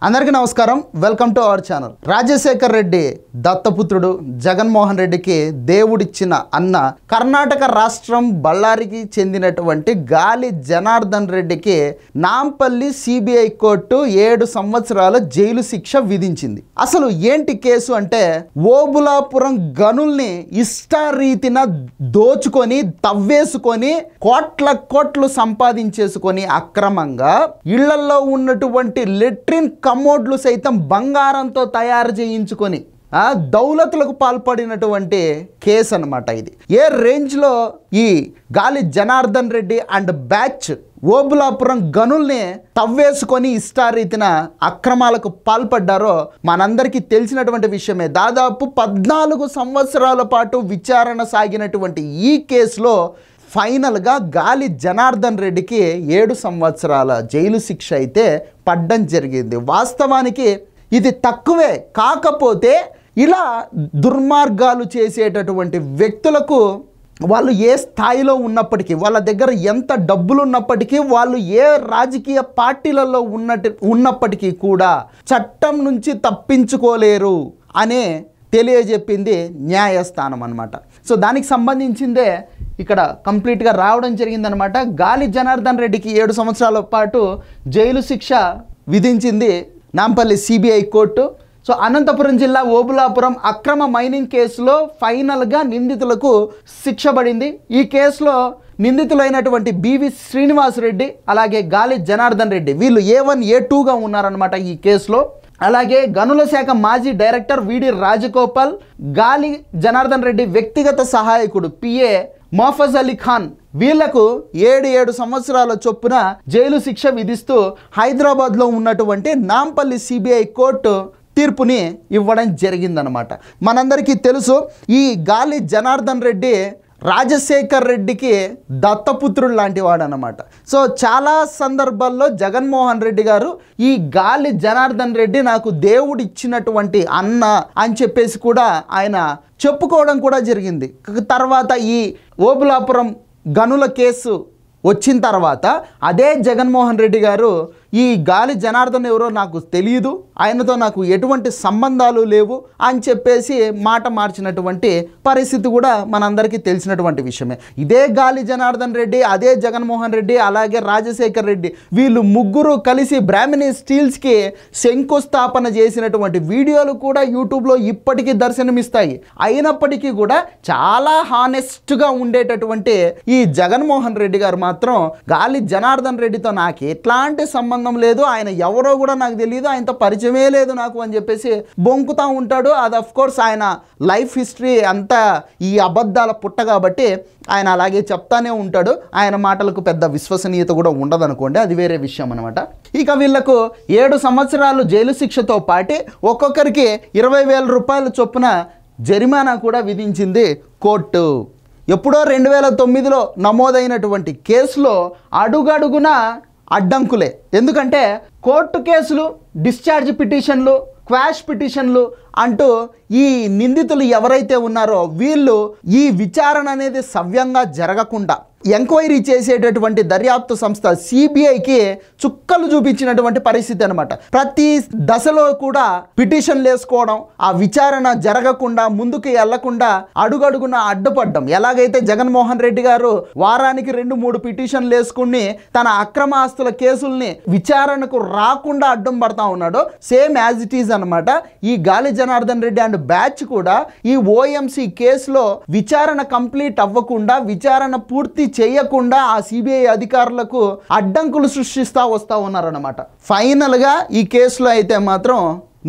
అందరికీ నమస్కారం. Welcome to our channel. Rajasekhar Reddy దత్తపుత్రుడు, జగన్మోహన్ రెడ్డికి దేవుడిచ్చిన అన్న, కర్ణాటక రాష్ట్రం బళ్ళారికి చెందినటువంటి గాలి జనార్దన్ రెడ్డికి నాంపల్లి సిబిఐ కోర్టు 7 సంవత్సరాల జైలు శిక్ష విధించింది. అసలు ఏంటి కేసు అంటే, ఓబులాపురం గనుల్ని ఇష్టారీతిన దోచుకొని తవ్వేసుకొని కోట్లు సంపాదించేసుకొని అక్రమంగా ఇళ్లలో ఉన్నటువంటి లెట్రిన్ కమోడ్లు సైతం బంగారంతో తయారు చేయించుకొని దౌలతులకు పాల్పడినటువంటి కేసు అన్నమాట. ఇది ఏ రేంజ్లో ఈ గాలి జనార్దన్ రెడ్డి అండ్ బ్యాచ్ ఓబులాపురం గనుల్ని తవ్వేసుకొని ఇష్టారీతిన అక్రమాలకు పాల్పడ్డారో మనందరికీ తెలిసినటువంటి విషయమే. దాదాపు 14 సంవత్సరాల పాటు విచారణ సాగినటువంటి ఈ కేసులో ఫైనల్గా గాలి జనార్దన్ రెడ్డికి 7 సంవత్సరాల జైలు శిక్ష అయితే పడ్డం జరిగింది. వాస్తవానికి ఇది తక్కువే, కాకపోతే ఇలా దుర్మార్గాలు చేసేటటువంటి వ్యక్తులకు వాళ్ళు ఏ స్థాయిలో ఉన్నప్పటికీ, వాళ్ళ దగ్గర ఎంత డబ్బులు ఉన్నప్పటికీ, వాళ్ళు ఏ రాజకీయ పార్టీలలో ఉన్నప్పటికీ కూడా చట్టం నుంచి తప్పించుకోలేరు అనే తెలియజెప్పింది న్యాయస్థానం అన్నమాట. సో దానికి సంబంధించిందే ఇక్కడ కంప్లీట్గా రావడం జరిగిందనమాట. గాలి జనార్దన్ రెడ్డికి 7 సంవత్సరాల పాటు జైలు శిక్ష విధించింది Nampally CBI court. So Anantapuram జిల్లా ఓబులాపురం అక్రమ మైనింగ్ కేసులో ఫైనల్గా నిందితులకు శిక్ష పడింది. ఈ కేసులో నిందితులైనటువంటి బివి శ్రీనివాస్ రెడ్డి అలాగే గాలి జనార్దన్ రెడ్డి వీళ్ళు A1 A2గా ఉన్నారనమాట ఈ కేసులో. అలాగే గనుల శాఖ మాజీ డైరెక్టర్ విడి రాజగోపాల్, గాలి జనార్దన్ రెడ్డి వ్యక్తిగత సహాయకుడు పిఏ మోఫజ్ అలీ ఖాన్ వీళ్లకు 7 సంవత్సరాల చొప్పున జైలు శిక్ష విధిస్తూ హైదరాబాద్లో ఉన్నటువంటి నాంపల్లి సిబిఐ కోర్టు తీర్పుని ఇవ్వడం జరిగిందనమాట. మనందరికీ తెలుసు, ఈ గాలి జనార్దన్ రెడ్డి రాజశేఖర్ రెడ్డికి దత్తపుత్రుడు లాంటి వాడు అనమాట. సో చాలా సందర్భాల్లో జగన్మోహన్ రెడ్డి గారు ఈ గాలి జనార్దన్ రెడ్డి నాకు దేవుడు ఇచ్చినటువంటి అన్న అని చెప్పేసి కూడా ఆయన చెప్పుకోవడం కూడా జరిగింది. తర్వాత ఈ ఓబులాపురం గనుల కేసు వచ్చిన తర్వాత అదే జగన్మోహన్ రెడ్డి గారు ఈ గాలి జనార్దన్ ఎవరో నాకు తెలియదు, ఆయనతో నాకు ఎటువంటి సంబంధాలు లేవు అని చెప్పేసి మాట మార్చినటువంటి పరిస్థితి కూడా మనందరికీ తెలిసినటువంటి విషయమే. ఇదే గాలి జనార్దన్ రెడ్డి, అదే జగన్మోహన్ రెడ్డి, అలాగే రాజశేఖర్ రెడ్డి వీళ్ళు ముగ్గురు కలిసి బ్రాహ్మణి స్టీల్స్కి శంకుస్థాపన చేసినటువంటి వీడియోలు కూడా యూట్యూబ్లో ఇప్పటికీ దర్శనమిస్తాయి. అయినప్పటికీ కూడా చాలా హానెస్ట్గా ఉండేటటువంటి ఈ జగన్మోహన్ రెడ్డి గారు మాత్రం గాలి జనార్దన్ రెడ్డితో నాకు ఎట్లాంటి సంబంధం లేదు, ఆయన ఎవరో కూడా నాకు తెలియదు, ఆయనతో పరిచయమే లేదు నాకు అని చెప్పేసి బొంకుతూ ఉంటాడు. అది అఫ్ కోర్స్ ఆయన లైఫ్ హిస్టరీ అంతా ఈ అబద్ధాల పుట్ట కాబట్టి ఆయన అలాగే చెప్తానే ఉంటాడు. ఆయన మాటలకు పెద్ద విశ్వసనీయత కూడా ఉండదనుకోండి, అది వేరే విషయం అనమాట. ఇక వీళ్లకు 7 సంవత్సరాలు జైలు శిక్షతో పాటు ఒక్కొక్కరికి 20,000 రూపాయల చొప్పున జరిమానా కూడా విధించింది కోర్టు. ఎప్పుడో 2009లో నమోదైనటువంటి కేసులో అడుగడుగున అడ్డంకులే. ఎందుకంటే కోర్టు కేసులు, డిశ్చార్జ్ పిటిషన్లు, క్వాష్ పిటిషన్లు అంటూ ఈ నిందితులు ఎవరైతే ఉన్నారో వీళ్ళు ఈ విచారణ అనేది సవ్యంగా జరగకుండా ఎంక్వైరీ చేసేటటువంటి దర్యాప్తు సంస్థ సిబిఐకి చుక్కలు చూపించినటువంటి పరిస్థితి అనమాట. ప్రతి దశలో కూడా పిటిషన్లు వేసుకోవడం, ఆ విచారణ జరగకుండా ముందుకు వెళ్లకుండా అడుగడుగున అడ్డుపడ్డం. ఎలాగైతే జగన్మోహన్ రెడ్డి గారు వారానికి 2-3 పిటిషన్లు వేసుకుని తన అక్రమ ఆస్తుల కేసుల్ని విచారణకు రాకుండా అడ్డం పడతా ఉన్నాడో, సేమ్ యాజ్ ఇట్ ఈజ్ అనమాట ఈ గాలి జనార్దన్ రెడ్డి అండ్ బ్యాచ్ కూడా ఈ ఓఎంసీ కేసులో విచారణ కంప్లీట్ అవ్వకుండా, విచారణ పూర్తి చేయకుండా ఆ సిబిఐ అధికారులకు అడ్డంకులు సృష్టిస్తూ వస్తూ ఉన్నారన్నమాట. ఫైనల్గా ఈ కేసులో అయితే మాత్రం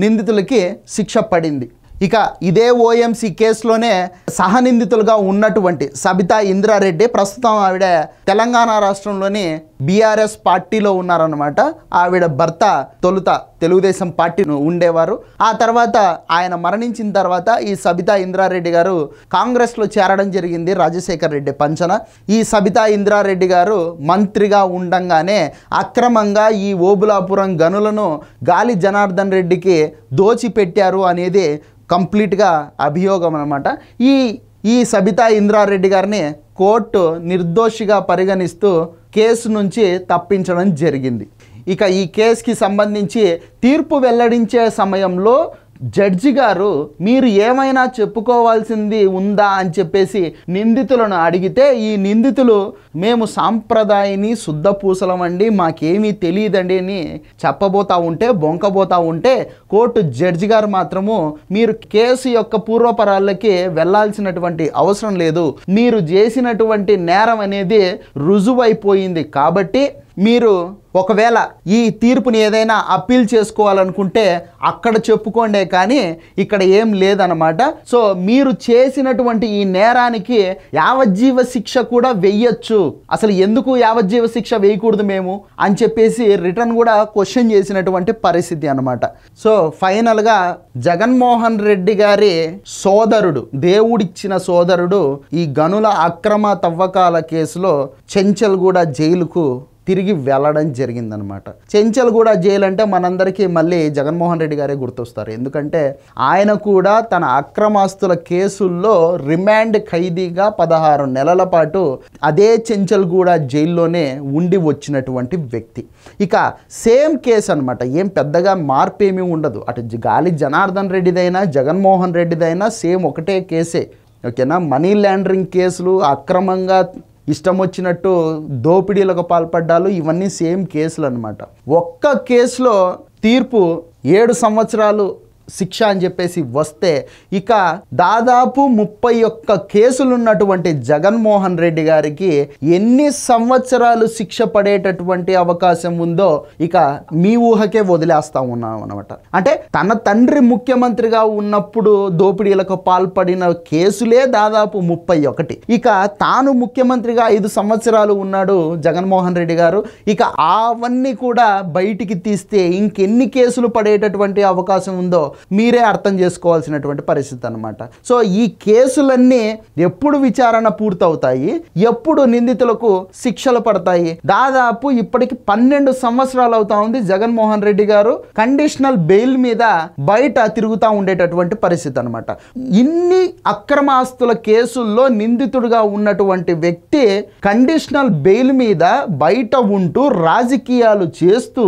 నిందితులకి శిక్ష పడింది. ఇక ఇదే ఓఎంసీ కేసులోనే సహనిందితులుగా ఉన్నటువంటి సబితా ఇంద్రారెడ్డి, ప్రస్తుతం ఆవిడ తెలంగాణ రాష్ట్రంలోని బీఆర్ఎస్ పార్టీలో ఉన్నారన్నమాట. ఆవిడ భర్త తొలుత తెలుగుదేశం పార్టీ ఉండేవారు. ఆ తర్వాత ఆయన మరణించిన తర్వాత ఈ సబితా ఇంద్రారెడ్డి గారు కాంగ్రెస్లో చేరడం జరిగింది రాజశేఖర్ రెడ్డి పంచన. ఈ సబితా ఇంద్రారెడ్డి గారు మంత్రిగా ఉండంగానే అక్రమంగా ఈ ఓబులాపురం గనులను గాలి జనార్దన్ రెడ్డికి దోచిపెట్టారు అనేది కంప్లీట్గా అభియోగం అన్నమాట. ఈ సబితా ఇంద్రారెడ్డి గారిని కోర్టు నిర్దోషిగా పరిగణిస్తూ కేసు నుంచి తప్పించడం జరిగింది. ఇక ఈ కేసుకి సంబంధించి తీర్పు వెల్లడించే సమయంలో జడ్జి గారు మీరు ఏమైనా చెప్పుకోవాల్సింది ఉందా అని చెప్పేసి నిందితులను అడిగితే ఈ నిందితులు మేము సాంప్రదాయని శుద్ధ పూసలమండి, మాకేమీ తెలియదండి అని చెప్పబోతా ఉంటే బొంకబోతా ఉంటే కోర్టు జడ్జి గారు మాత్రము మీరు కేసు యొక్క పూర్వపరాలకి వెళ్ళాల్సినటువంటి అవసరం లేదు, మీరు చేసినటువంటి నేరం అనేది రుజువైపోయింది కాబట్టి మీరు ఒకవేళ ఈ తీర్పుని ఏదైనా అప్పీల్ చేసుకోవాలనుకుంటే అక్కడ చెప్పుకోండే కానీ ఇక్కడ ఏం లేదన్నమాట. సో మీరు చేసినటువంటి ఈ నేరానికి యావజ్జీవ శిక్ష కూడా వెయ్యొచ్చు, అసలు ఎందుకు యావజ్జీవ శిక్ష వేయకూడదు మేము అని చెప్పేసి రిటర్న్ కూడా క్వశ్చన్ చేసినటువంటి పరిస్థితి అన్నమాట. సో ఫైనల్గా జగన్మోహన్ రెడ్డి గారి సోదరుడు, దేవుడిచ్చిన సోదరుడు ఈ గనుల అక్రమ తవ్వకాల కేసులో చెంచల్గూడ జైలుకు తిరిగి వెళ్ళడం జరిగిందనమాట. చెంచల్గూడ జైలు అంటే మనందరికీ మళ్ళీ జగన్మోహన్ రెడ్డి గారే గుర్తొస్తారు. ఎందుకంటే ఆయన కూడా తన అక్రమాస్తుల కేసుల్లో రిమాండ్ ఖైదీగా 16 నెలల పాటు అదే చెంచల్గూడ జైల్లోనే ఉండి వచ్చినటువంటి వ్యక్తి. ఇక సేమ్ కేసు అనమాట, ఏం పెద్దగా మార్పు ఏమీ ఉండదు. అటు గాలి జనార్దన్ రెడ్డిదైనా జగన్మోహన్ రెడ్డిదైనా సేమ్ ఒకటే కేసే, ఓకేనా. మనీ లాండరింగ్ కేసులు, అక్రమంగా ఇష్టం వచ్చినట్టు దోపిడీలకు పాల్పడ్డాలు, ఇవన్నీ సేమ్ కేసులు అనమాట. ఒక్క కేసులో తీర్పు 7 సంవత్సరాలు శిక్ష అని చెప్పేసి వస్తే ఇక దాదాపు 31 కేసులు ఉన్నటువంటి జగన్మోహన్ రెడ్డి గారికి ఎన్ని సంవత్సరాలు శిక్ష పడేటటువంటి అవకాశం ఉందో ఇక మీ ఊహకే వదిలేస్తా ఉన్నాం అనమాట. అంటే తన తండ్రి ముఖ్యమంత్రిగా ఉన్నప్పుడు దోపిడీలకు పాల్పడిన కేసులే దాదాపు 31. ఇక తాను ముఖ్యమంత్రిగా 5 సంవత్సరాలు ఉన్నాడు జగన్మోహన్ రెడ్డి గారు. ఇక అవన్నీ కూడా బయటికి తీస్తే ఇంకెన్ని కేసులు పడేటటువంటి అవకాశం ఉందో మీరే అర్థం చేసుకోవాల్సినటువంటి పరిస్థితి అనమాట. సో ఈ కేసులన్నీ ఎప్పుడు విచారణ పూర్తవుతాయి, ఎప్పుడు నిందితులకు శిక్షలు పడతాయి? దాదాపు ఇప్పటికి 12 సంవత్సరాలు అవుతా ఉంది జగన్మోహన్ రెడ్డి గారు కండిషనల్ బెయిల్ మీద బయట తిరుగుతూ ఉండేటటువంటి పరిస్థితి అనమాట. ఇన్ని అక్రమాస్తుల కేసుల్లో నిందితుడిగా ఉన్నటువంటి వ్యక్తి కండిషనల్ బెయిల్ మీద బయట ఉంటూ రాజకీయాలు చేస్తూ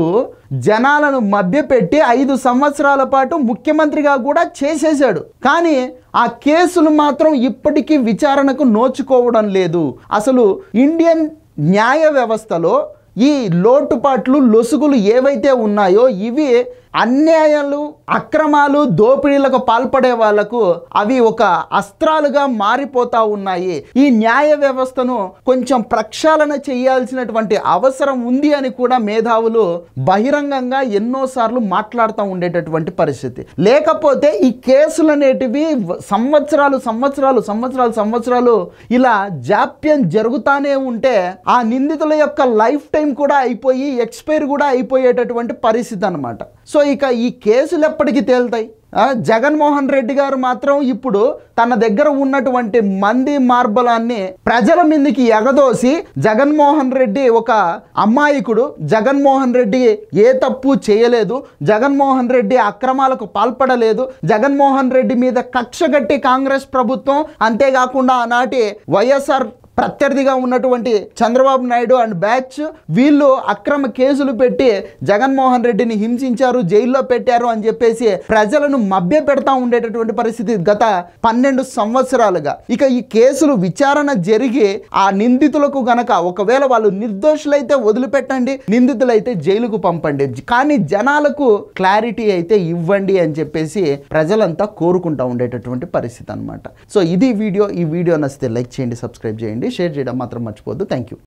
జనాలను మభ్యపెట్టి 5 సంవత్సరాల పాటు ముఖ్యమంత్రిగా కూడా చేసేశాడు. కానీ ఆ కేసులు మాత్రం ఇప్పటికీ విచారణకు నోచుకోవడం లేదు. అసలు ఇండియన్ న్యాయ వ్యవస్థలో ఈ లోటుపాట్లు లొసుగులు ఏవైతే ఉన్నాయో ఇవి అన్యాయాలు, అక్రమాలు, దోపిడీలకు పాల్పడే వాళ్లకు అవి ఒక అస్త్రాలుగా మారిపోతా ఉన్నాయి. ఈ న్యాయ వ్యవస్థను కొంచెం ప్రక్షాళన చేయాల్సినటువంటి అవసరం ఉంది అని కూడా మేధావులు బహిరంగంగా ఎన్నోసార్లు మాట్లాడుతూ ఉండేటటువంటి పరిస్థితి. లేకపోతే ఈ కేసులు అనేటివి సంవత్సరాలు ఇలా జాప్యం జరుగుతానే ఉంటే ఆ నిందితుల యొక్క లైఫ్ టైం కూడా అయిపోయి ఎక్స్పైర్ కూడా అయిపోయేటటువంటి పరిస్థితి అన్నమాట. సో ఇక ఈ కేసులు ఎప్పటికీ తేలుతాయి? జగన్మోహన్ రెడ్డి గారు మాత్రం ఇప్పుడు తన దగ్గర ఉన్నటువంటి మంది మార్బలాన్ని ప్రజల మీదకి ఎగదోసి జగన్మోహన్ రెడ్డి ఒక అమాయకుడు, జగన్మోహన్ రెడ్డి ఏ తప్పు చేయలేదు, జగన్మోహన్ రెడ్డి అక్రమాలకు పాల్పడలేదు, జగన్మోహన్ రెడ్డి మీద కక్ష గట్టి కాంగ్రెస్ ప్రభుత్వం, అంతేకాకుండా ఆనాటి వైఎస్ఆర్ ప్రత్యర్థిగా ఉన్నటువంటి చంద్రబాబు నాయుడు అండ్ బ్యాచ్ వీళ్ళు అక్రమ కేసులు పెట్టి జగన్మోహన్ రెడ్డిని హింసించారు, జైల్లో పెట్టారు అని చెప్పేసి ప్రజలను మభ్య పెడతా ఉండేటటువంటి పరిస్థితి గత 12 సంవత్సరాలుగా. ఇక ఈ కేసులు విచారణ జరిగి ఆ నిందితులకు గనక ఒకవేళ వాళ్ళు నిర్దోషులైతే వదిలిపెట్టండి, నిందితులైతే జైలుకు పంపండి, కానీ జనాలకు క్లారిటీ అయితే ఇవ్వండి అని చెప్పేసి ప్రజలంతా కోరుకుంటా ఉండేటటువంటి పరిస్థితి అనమాట. సో ఇది వీడియో. ఈ వీడియో నచ్చితే లైక్ చేయండి, సబ్స్క్రైబ్ చేయండి, షేర్ చేయడం మాత్రం మర్చిపోవద్దు. Thank you.